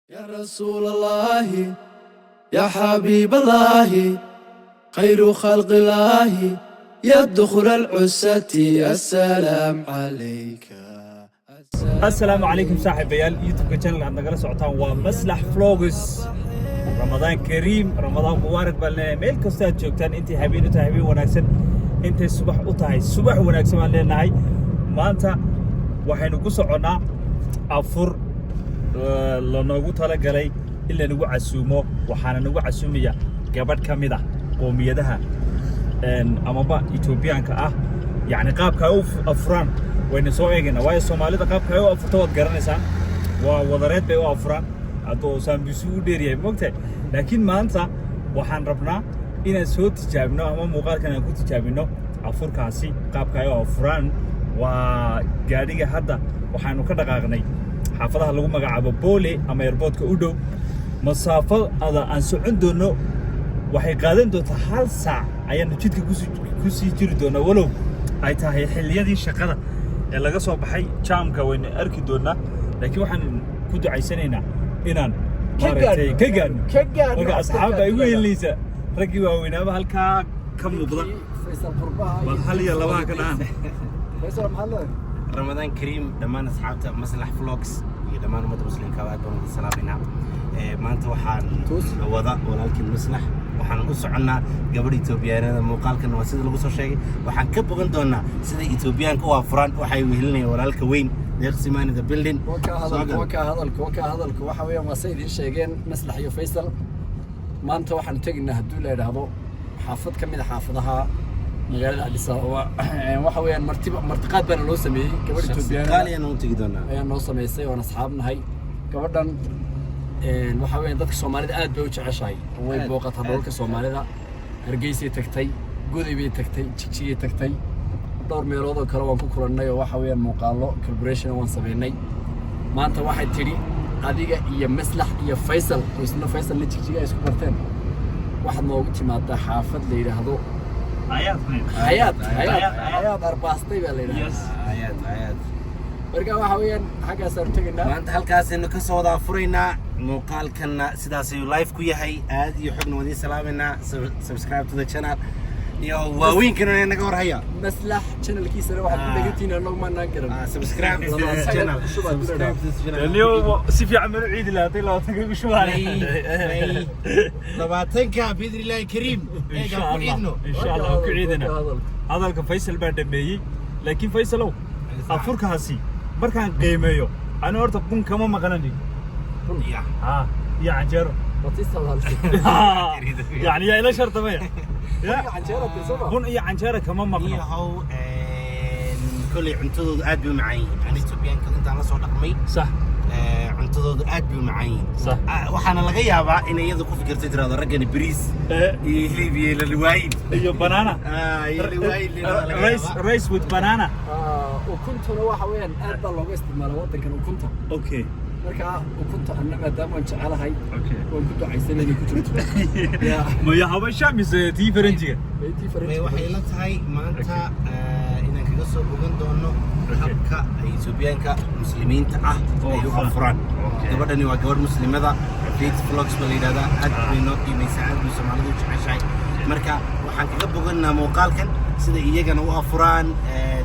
يا رسول الله يا حبيب الله خير خلق الله يا دخل العسة السلام عليك. السلام عليكم صاحبيال يوتيوب channel عندنا قناة سعودان ومصلح فلوجز. رمضان كريم رمضان مبارك بالله ميل كستات جوجتان انتي حبيبين وتحبين وناكسن انتي الصبح وطاي الصبح وناكسن ما لنا هاي ما انت waxaynu ku soconaa afur la noogu tala galay in la nagu casuumo waxaana nagu casuumaya gabadh kamid ah qoomiyadaha amaba Ethioopiaanka ah yani qaabka ay u afuraan wayna soo eegayna waayo Soomaalida qaabka ay u afurto wad garanaysaan waa wadareed bay u afuraan adoo saambisu u dheeriyay moogtay laakiin maanta waxaan rabnaa inaan soo tijaabino ama muuqaalkan aan ku tijaabino afurkaasi qaabka ay u afuraan waa gaadhiga hadda waxaanu ka dhaqaaqnay xaafadaha lagu magacaabo Boole ama airportka u dhow masaafada aan socon doono waxay qaadan doontaa hal saac ayaan jidka ku sii jiri doonaa walow ay tahay xilliyadii shaqada ee laga soo baxay jaamka wayna arki doonaa laakiin waxaan ku ducaysanaynaa inaan maaragtay ka gaadhno marka asxaabta ay ugu yeelaysa raggii waaweynaaba halkaa ka muuqda bal hal iyo labaha ka dhahan رمضان كريم دمان أصحابته مصلح فلوكس دمان أمة مسلمين كواد بنود السلامنا ما أنت وحان وضع ولكن مصلح وحان قص عنا قبل إثيوبيا مقال كنا وسيد القص شيء وحان كب قندونا سيد إثيوبيان كوا فران وحي وهلني ولكن وين نرسم أنا ذا بيلدين وكا هذا وحوي ما سيد الشيئين مصلح يفيصل ما أنت وحان تجينا هدول هذا حافظ كم إذا حافظها magaalada Addis Ababa waxa weeyaan martiqaad baan loo sameeyay gabadha Itoobiyaanka qaaliyan oo tigidona ayaan noo sameysay oo asxaabnahay gabadhan waxa weeyaan dadka Soomaalida aad bay u jeceshahay way booqataa dalka Soomaalida Hargeysa tagtay Goday bay tagtay Jigjiga tagtay dhowr meelood oo kale waan ku kulannay oo waxa weeyaan muuqaalo collaboration waan sameynay maanta waxay tiri adiga iyo Maslax iyo Faisal oo isna Faisal Jigjiga isku barteen waxaad noogu timaadaa xaafad la yiraahdo حياة أرباستي بالله آيات برجع وحويان حاجة سرتجنا ما أنت هالكاس إنه كسودا فرينا مقال كنا سداسي لايف كويه هاي عادي يحبنا ودي سلامنا سبسكرايب تو ذا channel يا وين كنا نقول هيا مسلح channel كيس أنا واحد من دقيقتين أنا ما نقدر سبسكرايب تو ذا channel اليوم سيف يعمل عيد لا طلع تقول شو هذا لبعتنك بإذن الله كريم إن شاء الله إن شاء الله كعيدنا هذا الفيصل بعد بيجي لكن فيصلوا أفرك هسي بركان قيميو أنا أرتب بون كمان مغنني يا عنجر وتصل هالشيء يعني يا إلى شرط ما يا عنجرة تصل بون يا عنجرة كمان مغنى هو كل عنتود أدب معي يعني تبين كنت على صوت رقمي صح cuntadoodu aad bay u macaan yihiin waxaana laga yaabaa in iyadu ku fikirtay tirado raggan bariis iyo hilib iyo lalwaayin iyo banana rice with banana ukuntuna waxa weeyaan aad baa looga isticmaalaa wadankan ukunta okay marka ukunta annaga maadaama aan jecelahay waan ku ducaysan inay ku jirto ma ya habasha mise tii faranjiga waxay la tahay maanta inaan kaga soo bogan doono habka ay Ethioopiaanka muslimiinta ah ay u afuraan gabadhani waa gabadh muslimada Faith Vlogs bal yiraahdaa aad bay noo qiimaysaa aad bay Soomaalidu u jeceshahay marka waxaan kaga boganaa muuqaalkan sida iyagana u afuraan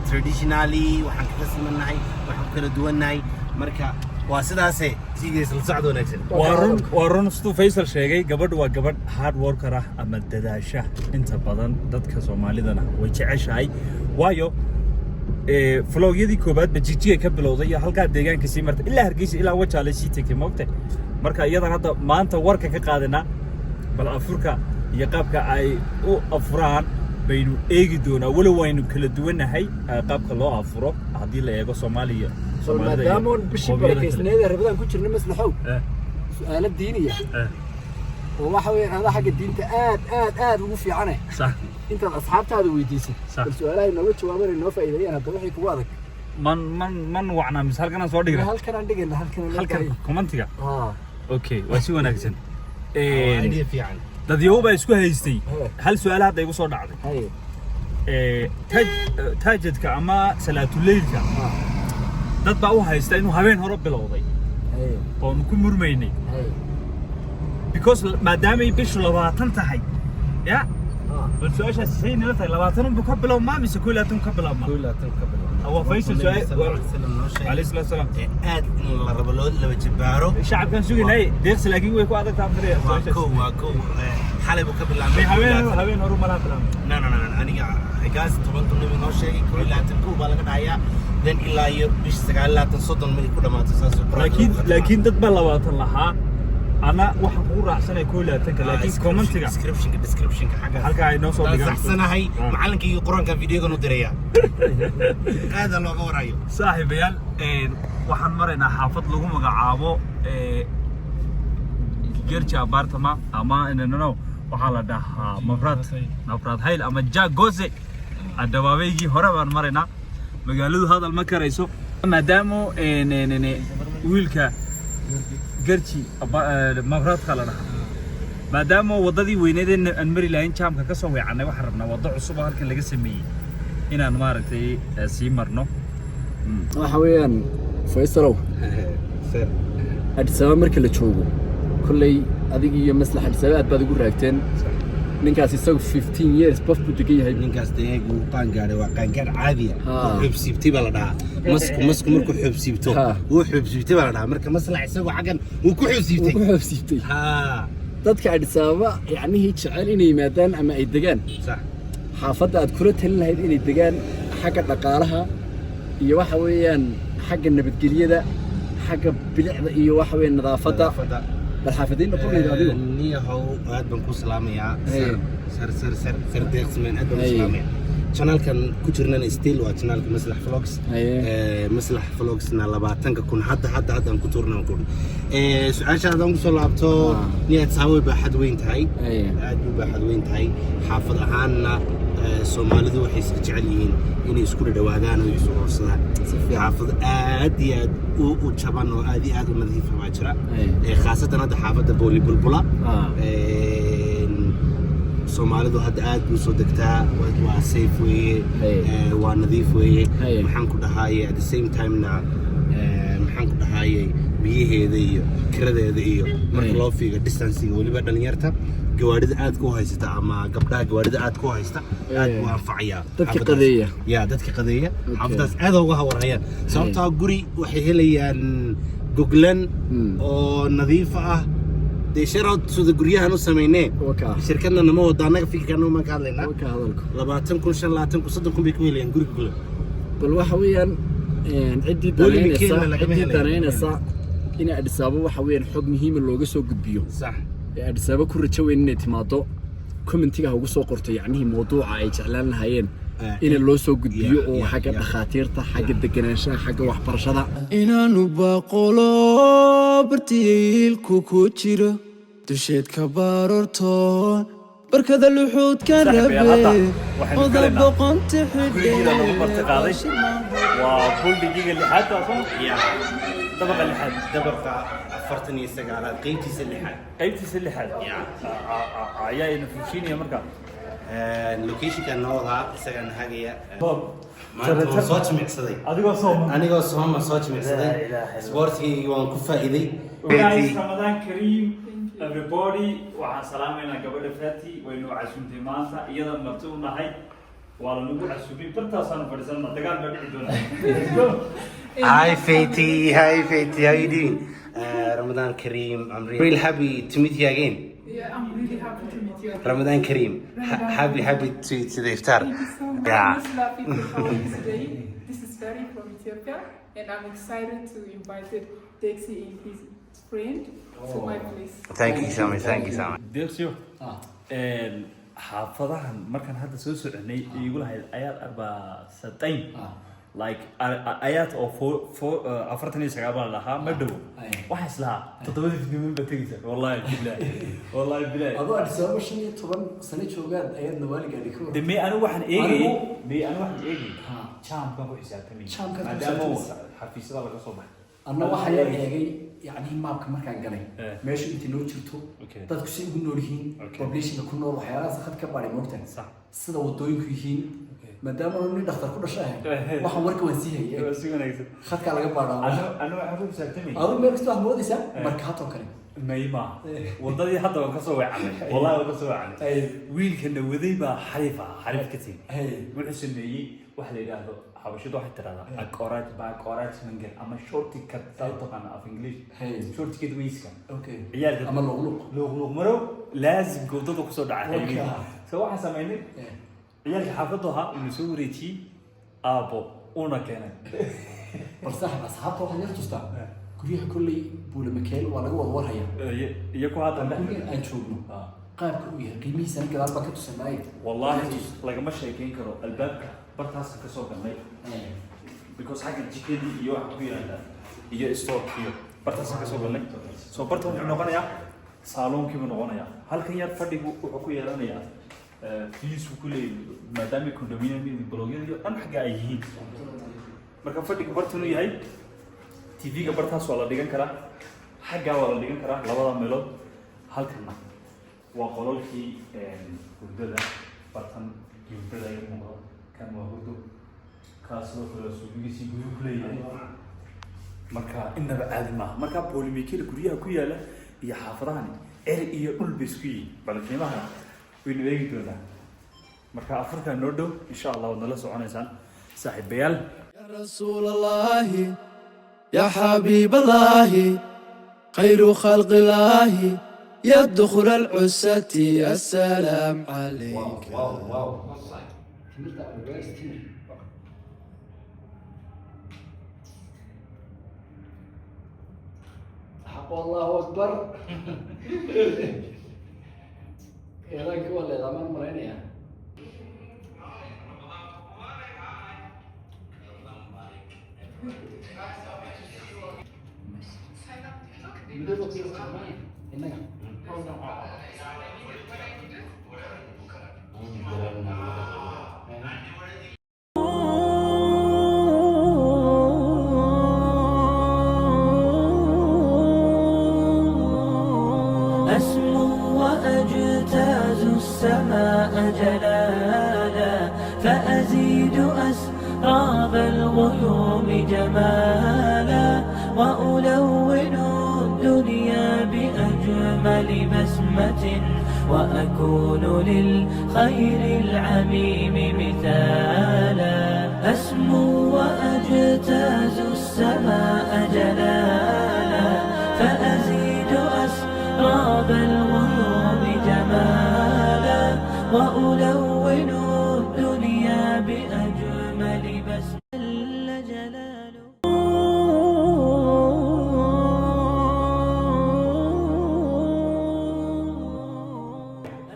traditionally waxaan kaga simanahay waxaan kala duwanahay marka waa sidaasee sigees la socdo wanaagsan warun sidoo Faisal sheegay gabadhu waa gabadh hard worker ah ama dadaasha inta badan dadka Soomaalidana way jeceshahay waayo vlogyadii koobaad Jigjiga ka bilowday iyo halka deegaanka sii martay ilaa Hargeysa ilaa Wajaale sii tagtay moogtay marka iyadan hadda maanta warka ka qaadana bal afurka iyo qaabka ay u afuraan baynu eegi doonaa walow waynu kala duwanahay qaabka loo afuro hadii la eego Soomaaliya maadaama bishii barakaysneeda rabadaan ku jirna maslaxow su'aalo diiniya oo waxa weeyaan hada xagga diinta aad ugu fiicane صح انت اصحابتها ويديسه السؤال نوجه جوابنا انه فايدين هذا وحي كو ادق من وعنا مثال كان soo dhigay halkan dhigayna halkan commentiga okay waa si wanaagsan idea fiican dad yow baa isku haystay hal su'aal hadda igu soo dhacday taajidka ama salaatu leylka dad baa u haysta inuu habeen hore bilowday oonu ku murmaynay because maadaamay bishu 20 tahay ya bal su'aashaas say nila tahay 20 buu ka bilowmaa mise 20 ka bilowmaa 20 ka bilowmaa هو فيصل عليه الصلاة والسلام aad in la rabo laba jibaaro الشعب كان سوي ناي ديرس لكن ويكو هذا تام دري واكو حلب وكبل هبين هرو مرات لا أنا جاز طبعا تقول من هالشيء كل لا تنكو بالك دعيا then إلا يبش سجال لا تصدق من كل ما تساس لكن تتبلى وقت الله أنا واحد قرر أحسن يكون لا تنك لكن كومنت description حاجة حلقة هاي نوصل بيجان أحسن هاي معلن كي القرآن كان فيديو كانوا دريا هذا اللي أقول رأيه صاحب بيال waxaan maraynaa xaafad lagu magacaabo Gerja Bartama ama inano waxa la dhahaa Mafrad Hayl ama Jagose adabaweygii hore baan maraynaa magaaladu hadal ma karayso maadaama wiilka Gerji Mafrad kala dhahaa maadaama wadadii weyneed aan mari lahayn jaamka ka soo weecanay waxaan rabnaa wado cusub oo halkan laga sameeyay inaan maaragtay sii marno waxa weeyaan Faisalow Addis Ababa marka la joogo kullay adiga iyo maslaxa Addis Ababa aad baad ugu raagteen ninkaas isagu 15 years buff buu degan yahay ninkaas deegu qaan gaaray waa qaan gaar caadi ah xubsiibtay baa la dhahaa masku markuu xubsiibto wuu xubsiibtay baa la dhahaa marka maslaxa isagu xagan wuu ku xubsiibtay dadka Addis Ababa yacni jecel inay yimaadaan ama ay degaan sax xaafadda aad kula talin lahayd inay degaan xagga dhaqaalaha iyo waxa weeyaan xagga nabadgelyada xagga bilicda iyo waxa weeyaan nadaafadda bal xaafadiina qolay adigu niyahow aad baan ku salaamayaa sar deeqsman aad baan ku salaamayaa channelkan ku jirnana still waa channelka Maslax Vlogs Maslax Vlogs na 20 kun hadda aan ku tuurnaa ku su'aashaada aan ku soo laabto niyad saaway baa xad weyn tahay aad baa xad weyn tahay xaafad ahaanna Soomaalidu waxay iska jecel yihiin inay isku dhawaadaan oo isu horsadaan xaafad aad iyo aad u jaban oo aad iyo aad u nadiif ah jira khaasatan hadda xaafadda Booli Bulbula Soomaalidu hadda aad u soo degtaa waa safe way waa nadiif way maxaan ku dhahaayay at the same time na maxaan ku dhahaayay biyaheeda iyo kiradeeda iyo marka loo fiigo distancing waliba dhalinyarta gawaarida aad ku haysata ama gabdhaha gawaarida aad ku haysta aad u anfacaya dadka qadeeya xaafadaas aad uga hawaraya sababtoo guri waxay helayaan goglan oo nadiif ah deesharood sida guryahan u sameynay shirkadna nama wada anaga fikirkana ma ka hadlaynaa 20 kun 25 kun 30 kun bay ku helayaan guri goglan bal waxa weeyaan cidii dareynaysa in Addis Ababa waxa weeyaan xog muhiim ah looga soo gudbiyo sax Addis Ababa ku rajo weyn inay timaado commentiga ugu soo qortay yacni mawduuca ay jeclaan lahaayeen in loo soo gudbiyo oo xagga dhakhaatiirta xagga deganaanshaha xagga waxbarashada inaanu baaqolo bartiilku ku jiro dusheed ka baarortoon barkada luxuud ka rabe oda boqonta xidhe waa kulligiga lixaad طبقة اللحاد دبقة فرتني سجالات قيمتي سلحاد عياي نفوشيني يا مركب اللوكيشن كان نوضع سجن حاجة ما صوت معصدي أنا صوم صوت معصدي سبورتي وانكفى إيدي رمضان كريم everybody وعن سلامنا قبل فاتي وإنه عشمتي مانسا إيضا مرتونا هاي وعلى نقول عشوبي برتاسان فرسان دقال بدي دونا Hi Faiti, how you doing? Ramadan Kareem, I'm really happy to meet you again. Yeah, I'm really happy to meet you. Ramadan Kareem, happy to the iftar. Thank you so much. I'm just happy to come today. This is Ferry from Ethiopia, and I'm excited to invite Dexy and his friend to my place. Thank you so much. Dexy, حافظها مركان هذا سوسو يعني يقول هاي آيات 4 like آيات أو أفرتني سكابان لها مدو واحد لها تطبيق في من بتجيسه والله بالله أبو Addis Ababa 15 سنة شوقات آيات نوالي قاعد يكون دمي أنا واحد إيجي شام كان كويس يعني دامو حفيز الله كصبح أنا واحد يجي يعني ما بكمل كان قلي ماشي أنت نور شفتوا تذكر شيء يقول نورهين population يكون نور وحياة أخذ كباري موقتين صح الصدا والدوين كيهين maadaama uu nin dhakhtar ku dhashay waxaan warka waan sii hayay waa si wanaagsan khadka laga baadhaa anu waxaan ku xisaabtamay adu meel kasta waxaad moodaysaa markaato kale mayma wadadii hadda waan kasoo weecanay wallahi waan kasoo weecanay wiilkana waday baa xariif ka tegay wuxuu sameeyey wax la yidhaahdo xabashidu waxay tiraahdaa akoraaj mangal ama shorty cut saa taqaana af english shorty cut wayska ciyaalka ama luqluq maro laazim goodada kusoo dhacay so waxaan sameynay ciyaalka xaafaddu ahaa inuu soo wareejiyey aabbo una keenay bal saaxib asxaabta waxaan yar tustaa guryaha kolley buule makeel waa laga wada warhaya iyo ku hadda gurigan aan joogno qaabka uu yahay qiimihiisana gadaal baa ka tusanaaye wallahi lagama sheekeyn karo albaabka bartaas ka soo galnay because xagga jikadii iyo waxa ku yaala iyo store iyo bartaas ka soo galnay soo barta wuxuu noqonayaa saaloonkii buu noqonayaa halkan yar fadhigu wuxuu ku yeelanayaa fees ku leeyahay maadaama condominium iyo blogyada iyo dhan xagga ay yihiin marka fadhigu bartanu yahay TV-ga bartaas waa la dhigan karaa xagga waa la dhigan karaa labada meelood halkana waa qololkii hurdada bartan hurdada ay muuqdo kan waa hurdo kaasoo kale suugiisii guryo ku leeyahay marka inaba caadi maaha marka polymekel guryaha ku yaala iyo xaafadahani iyo dhul bay isku yihiin bal qiimaha waynu eegi doonaa marka afarka noo dhow insha allah waad nala soconaysaan saaxiibayaal يا رسول الله يا حبيب الله خير خلق الله يا دخل العسة السلام عليك واو تمرت على الراس تمر حق الله اكبر يا رانك ولا زمان مرينا أسمو وأجتاز السماء جلالا فأزيد أسراب الغيوم جمالا وألون الدنيا بأجمل بسمة وأكون للخير العميم مثالا أسمو وأجتاز السماء جلالا فأزيد أسراب الغيوم جمالا وألون الدنيا بأجمل بسمة جل جلاله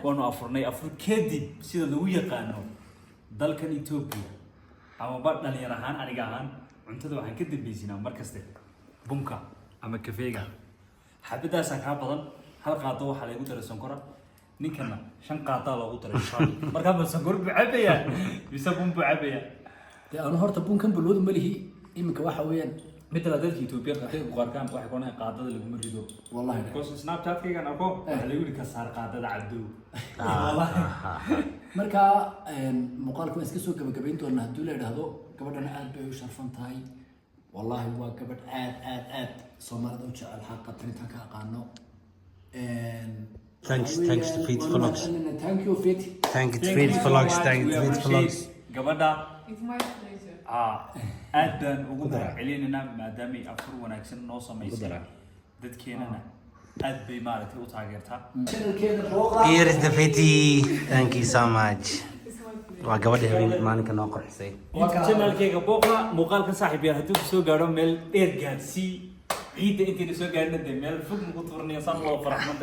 waanu afurnay afur kadib sida lagu yaqaano dalkan Ethiopia ama bad dhalinyar ahaan aniga ahaan cuntada waxaan ka dambaysinaa markaste bunka ama kafeega xabadaas ka badan hal qaado waxa lagu daray sonkora ninkana 5 qaado lagu daray marka ma sonkor bucabaya bisa bun bucabaya أنا هرت بون كم بلود ملهي إمك واحد وين مثل ذلك Ethiopia qaatay qarkaan waxa koonay qaadada lagu marido والله because Snapchat kayga nako waxa lagu ka saar qaadada cabdu wallahi marka muuqaalku iska soo gabagabayn doona haduu la yiraahdo gabadhana aad bay u sharfan tahay wallahi waa gabadh aad Soomaalida u jecel xaqatan inta ka aqaano Thanks to Feet Vlogs. Thank you Feet. Thank you Feet Vlogs. Thank you Feet Vlogs. gabadha It's my pleasure. aad baan ugu mahadcelinayna maadaama ay afur wanaagsan noo samaysay dadkeenana aad bay maaragtay u taageertaa Here is the Fiti. Thank you so much. It's my pleasure. Waa gabadha habeenkii maalinka noo qorxisay. channelkayga booqa muuqaalka saaxiib yahay hadduu soo gaadho meel dheer gaadsii ciidda intayna soo gaadhina dee meel fog ugu tuurnaya saan wada faraxman